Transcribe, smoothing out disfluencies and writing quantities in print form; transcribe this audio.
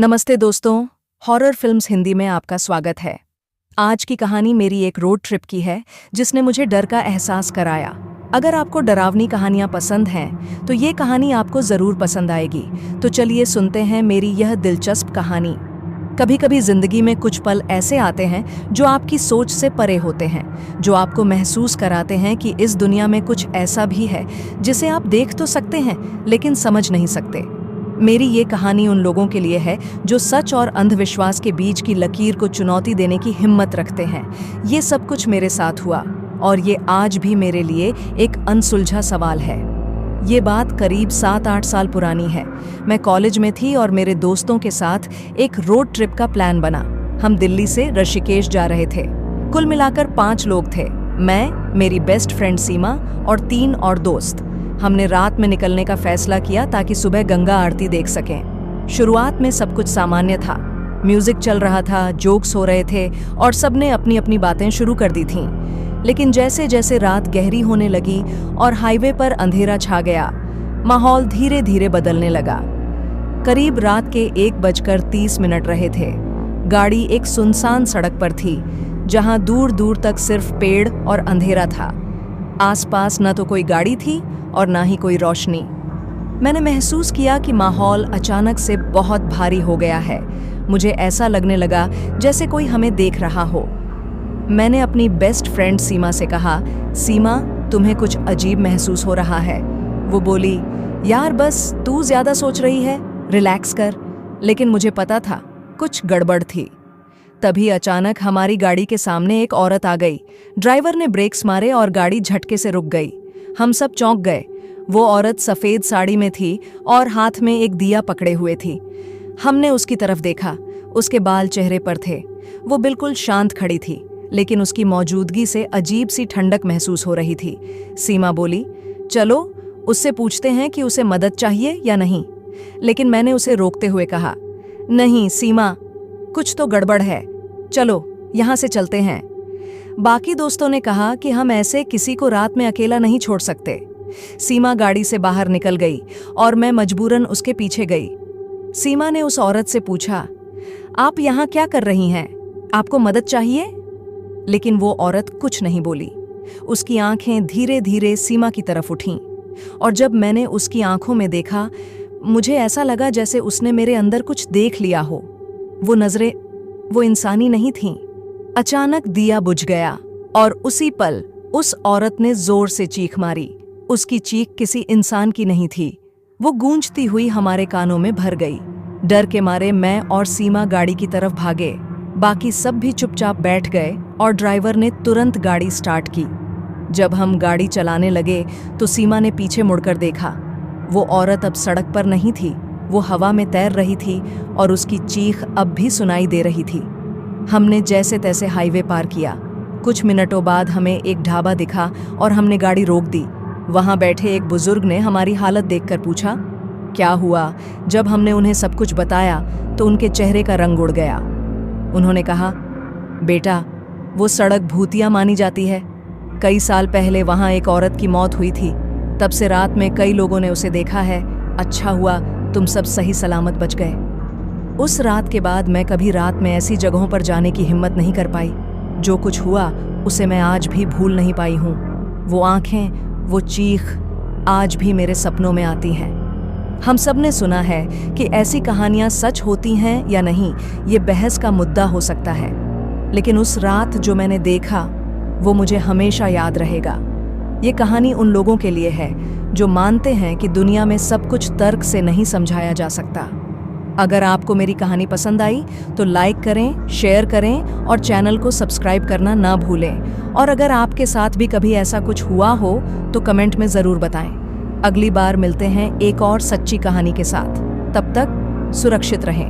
नमस्ते दोस्तों, horror films Hindi में आपका स्वागत है। आज की कहानी मेरी एक रोड ट्रिप की है जिसने मुझे डर का एहसास कराया। अगर आपको डरावनी कहानियां पसंद हैं तो ये कहानी आपको ज़रूर पसंद आएगी। तो चलिए सुनते हैं मेरी यह दिलचस्प कहानी। कभी कभी जिंदगी में कुछ पल ऐसे आते हैं जो आपकी सोच से परे होते हैं, जो आपको महसूस कराते हैं कि इस दुनिया में कुछ ऐसा भी है जिसे आप देख तो सकते हैं लेकिन समझ नहीं सकते। मेरी ये कहानी उन लोगों के लिए है जो सच और अंधविश्वास के बीच की लकीर को चुनौती देने की हिम्मत रखते हैं। ये सब कुछ मेरे साथ हुआ और ये आज भी मेरे लिए एक अनसुलझा सवाल है। ये बात करीब 7-8 साल पुरानी है। मैं कॉलेज में थी और मेरे दोस्तों के साथ एक रोड ट्रिप का प्लान बना। हम दिल्ली से ऋषिकेश जा रहे थे। कुल मिलाकर 5 लोग थे, मैं, मेरी बेस्ट फ्रेंड सीमा और 3 और दोस्त। हमने रात में निकलने का फैसला किया ताकि सुबह गंगा आरती देख सकें। शुरुआत में सब कुछ सामान्य था। म्यूजिक चल रहा था, जोक्स हो रहे थे और सबने अपनी अपनी बातें शुरू कर दी थीं। लेकिन जैसे जैसे रात गहरी होने लगी और हाईवे पर अंधेरा छा गया, माहौल धीरे धीरे बदलने लगा। करीब रात के 1:30 रहे थे। गाड़ी एक सुनसान सड़क पर थी जहां दूर दूर तक सिर्फ पेड़ और अंधेरा था। आसपास न तो कोई गाड़ी थी और ना ही कोई रोशनी। मैंने महसूस किया कि माहौल अचानक से बहुत भारी हो गया है। मुझे ऐसा लगने लगा जैसे कोई हमें देख रहा हो। मैंने अपनी बेस्ट फ्रेंड सीमा से कहा, सीमा, तुम्हें कुछ अजीब महसूस हो रहा है? वो बोली, यार बस तू ज्यादा सोच रही है, रिलैक्स कर। लेकिन मुझे पता था कुछ गड़बड़ थी। तभी अचानक हमारी गाड़ी के सामने एक औरत आ गई। ड्राइवर ने ब्रेक्स मारे और गाड़ी झटके से रुक गई। हम सब चौंक गए। वो औरत सफेद साड़ी में थी और हाथ में एक दिया पकड़े हुए थी। हमने उसकी तरफ देखा। उसके बाल चेहरे पर थे। वो बिल्कुल शांत खड़ी थी, लेकिन उसकी मौजूदगी से अजीब सी ठंडक महसूस हो रही थी। सीमा बोली, चलो उससे पूछते हैं कि उसे मदद चाहिए या नहीं। लेकिन मैंने उसे रोकते हुए कहा, नहीं सीमा, कुछ तो गड़बड़ है, चलो यहाँ से चलते हैं। बाकी दोस्तों ने कहा कि हम ऐसे किसी को रात में अकेला नहीं छोड़ सकते। सीमा गाड़ी से बाहर निकल गई और मैं मजबूरन उसके पीछे गई। सीमा ने उस औरत से पूछा, आप यहाँ क्या कर रही हैं? आपको मदद चाहिए? लेकिन वो औरत कुछ नहीं बोली। उसकी आंखें धीरे धीरे सीमा की तरफ उठीं और जब मैंने उसकी आंखों में देखा, मुझे ऐसा लगा जैसे उसने मेरे अंदर कुछ देख लिया हो। वो नजरें वो इंसानी नहीं थीं। अचानक दिया बुझ गया और उसी पल उस औरत ने जोर से चीख मारी। उसकी चीख किसी इंसान की नहीं थी। वो गूंजती हुई हमारे कानों में भर गई। डर के मारे मैं और सीमा गाड़ी की तरफ भागे। बाकी सब भी चुपचाप बैठ गए और ड्राइवर ने तुरंत गाड़ी स्टार्ट की। जब हम गाड़ी चलाने लगे तो सीमा ने पीछे मुड़कर देखा। वो औरत अब सड़क पर नहीं थी, वो हवा में तैर रही थी और उसकी चीख अब भी सुनाई दे रही थी। हमने जैसे तैसे हाईवे पार किया। कुछ मिनटों बाद हमें एक ढाबा दिखा और हमने गाड़ी रोक दी। वहां बैठे एक बुजुर्ग ने हमारी हालत देखकर पूछा, क्या हुआ? जब हमने उन्हें सब कुछ बताया तो उनके चेहरे का रंग उड़ गया। उन्होंने कहा, बेटा, वो सड़क भूतिया मानी जाती है। कई साल पहले वहां एक औरत की मौत हुई थी। तब से रात में कई लोगों ने उसे देखा है। अच्छा हुआ तुम सब सही सलामत बच गए। उस रात के बाद मैं कभी रात में ऐसी जगहों पर जाने की हिम्मत नहीं कर पाई। जो कुछ हुआ उसे मैं आज भी भूल नहीं पाई हूँ। वो आंखें, वो चीख आज भी मेरे सपनों में आती हैं। हम सब ने सुना है कि ऐसी कहानियां सच होती हैं या नहीं, ये बहस का मुद्दा हो सकता है। लेकिन उस रात जो मैंने देखा वो मुझे हमेशा याद रहेगा। ये कहानी उन लोगों के लिए है जो मानते हैं कि दुनिया में सब कुछ तर्क से नहीं समझाया जा सकता। अगर आपको मेरी कहानी पसंद आई तो लाइक करें, शेयर करें और चैनल को सब्सक्राइब करना ना भूलें। और अगर आपके साथ भी कभी ऐसा कुछ हुआ हो तो कमेंट में ज़रूर बताएं। अगली बार मिलते हैं एक और सच्ची कहानी के साथ। तब तक सुरक्षित रहें।